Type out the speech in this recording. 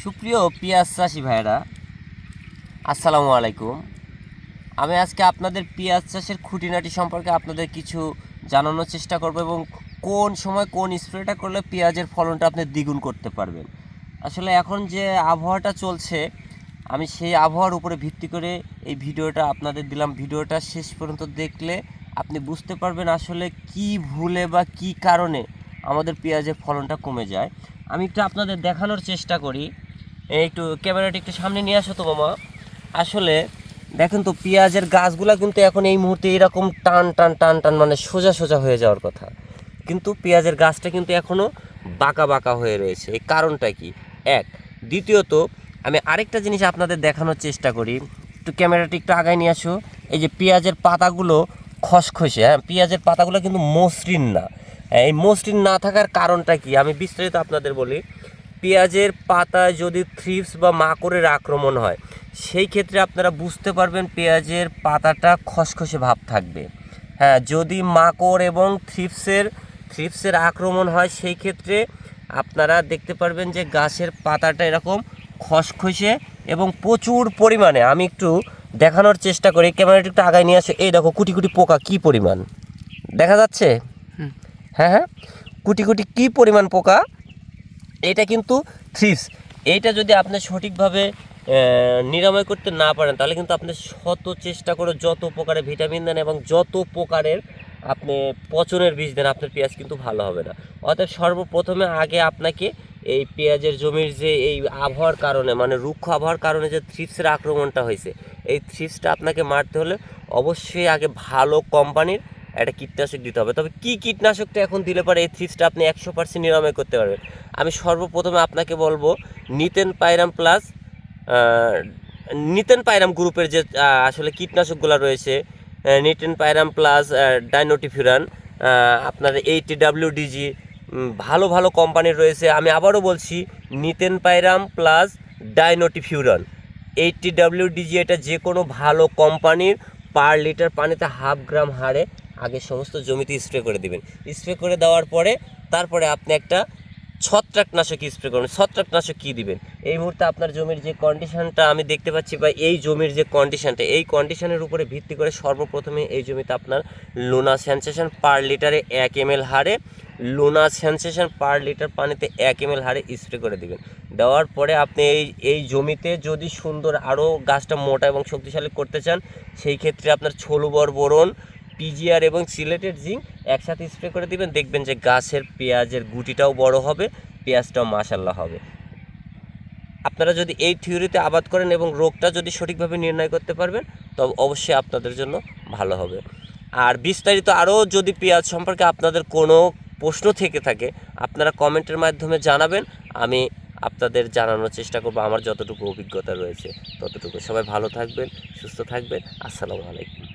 সুপ্রিয় পেঁয়াজ চাষি ভাইরা, আসসালামু আলাইকুম। আমি আজকে আপনাদের পেঁয়াজ চাষের খুঁটিনাটি সম্পর্কে আপনাদের কিছু জানানোর চেষ্টা করব এবং কোন সময় কোন স্প্রেটা করলে পেঁয়াজের ফলনটা আপনি দ্বিগুণ করতে পারবেন। আসলে এখন যে আবহাওয়াটা চলছে, আমি সেই আবহাওয়ার উপরে ভিত্তি করে এই ভিডিওটা আপনাদের দিলাম। ভিডিওটা শেষ পর্যন্ত দেখলে আপনি বুঝতে পারবেন আসলে কি ভুলে বা কি কারণে আমাদের পেঁয়াজের ফলনটা কমে যায়। আমি একটু আপনাদের দেখানোর চেষ্টা করি। একটু ক্যামেরাটা একটু সামনে নিয়ে আসো তো মামা। আসলে দেখেন তো, পেঁয়াজের গাছগুলো কিন্তু এখন এই মুহূর্তে এরকম টান টান টান টান মানে সোজা সোজা হয়ে যাওয়ার কথা, কিন্তু পেঁয়াজের গাছটা কিন্তু এখনও বাঁকা বাঁকা হয়ে রয়েছে। এই কারণটা কি? এক, দ্বিতীয়ত আমি আরেকটা জিনিস আপনাদের দেখানোর চেষ্টা করি। একটু ক্যামেরাটা একটু আগায় নিয়ে আসো। এই যে পেঁয়াজের পাতাগুলো খসখসে, পেঁয়াজের পাতাগুলো কিন্তু মসৃণ না। এই মসৃণ না থাকার কারণটা কি আমি বিস্তারিত আপনাদের বলি। পেঁয়াজের পাতায় যদি থ্রিপস বা মাকড়ের আক্রমণ হয়, সেই ক্ষেত্রে আপনারা বুঝতে পারবেন পেঁয়াজের পাতাটা খসখসে ভাব থাকবে। যদি মাকড় এবং থ্রিপসের আক্রমণ হয়, সেই ক্ষেত্রে আপনারা দেখতে পারবেন যে গাছের পাতাটা এরকম খসখসে এবং প্রচুর পরিমাণে, আমি একটু দেখানোর চেষ্টা করি, ক্যামেরাটা একটু আগায় নিয়ে আসে। এই দেখো কুটি কুটি পোকা কী পরিমাণ দেখা যাচ্ছে। হ্যাঁ হ্যাঁ, কুটি কুটি কী পরিমাণ পোকা। এটা কিন্তু থ্রিপস। এইটা যদি আপনি সঠিকভাবে নিরাময় করতে না পারেন, তাহলে কিন্তু আপনি শত চেষ্টা করে যত প্রকারের ভিটামিন দেন এবং যত প্রকারের আপনি পচনের বীজ দেন, আপনার পেঁয়াজ কিন্তু ভালো হবে না। অতএব সর্বপ্রথমে আগে আপনাকে এই পেঁয়াজের জমির যে এই আবহাওয়ার কারণে, মানে রুক্ষ আবহাওয়ার কারণে যে থ্রিপসের আক্রমণটা হয়েছে, এই থ্রিপসটা আপনাকে মারতে হলে অবশ্যই আগে ভালো কোম্পানির একটা কীটনাশক দিতে হবে। তবে কী কীটনাশকটা এখন দিলে পরে এই থ্রিপসটা আপনি 100% নিরাময় করতে পারবেন? আমি সর্বপ্রথমে আপনাকে বলবো নিতেন পাইরাম প্লাস, নিতেন পাইরাম গ্রুপের যে আসলে কীটনাশকগুলো রয়েছে, নিতেন পাইরাম প্লাস ডাইনোটিফিউরান, আপনার 80WDG, ভালো ভালো কোম্পানির রয়েছে। আমি আবারও বলছি, নিতেন পাইরাম প্লাস ডাইনোটিফিউরান 80WDG, এটা যে কোনো ভালো কোম্পানির পার লিটার পানিতে 1/2 গ্রাম হারে আগে সমস্ত জমিতে স্প্রে করে দিবেন। স্প্রে করে দেওয়ার পরে তারপরে আপনি একটা ছত্রাকনাশক স্প্রে করুন। ছত্রাকনাশক কী দিবেন? এই মুহূর্তে আপনার জমির যে কন্ডিশনটা আমি দেখতে পাচ্ছি, বা এই জমির যে কন্ডিশনটা, এই কন্ডিশনের উপরে ভিত্তি করে সর্বপ্রথমে এই জমিতে আপনার লুনা সেন্সেশন পার লিটারে 1 ml হারে, লুনা সেন্সেশন পার লিটার পানিতে 1 ml হারে স্প্রে করে দিবেন। দেওয়ার পরে আপনি এই জমিতে যদি সুন্দর আরও গাছটা মোটা এবং শক্তিশালী করতে চান, সেই ক্ষেত্রে আপনার ছলুবর বোরন, পিজিআর এবং সিলেটেড জিঙ্ক একসাথে স্প্রে করে দিবেন। দেখবেন যে গাছের পেঁয়াজের গুটিটাও বড় হবে, পেঁয়াজটাও মাশাল্লাহ হবে। আপনারা যদি এই থিওরিতে আবাদ করেন এবং রোগটা যদি সঠিকভাবে নির্ণয় করতে পারবেন, তবে অবশ্যই আপনাদের জন্য ভালো হবে। আর বিস্তারিত আরও যদি পেঁয়াজ সম্পর্কে আপনাদের কোনো প্রশ্ন থেকে থাকে, আপনারা কমেন্টের মাধ্যমে জানাবেন। আমি আপনাদের জানানোর চেষ্টা করব আমার যতটুকু অভিজ্ঞতা রয়েছে ততটুকু। সবাই ভালো থাকবেন, সুস্থ থাকবেন। আসসালামু আলাইকুম।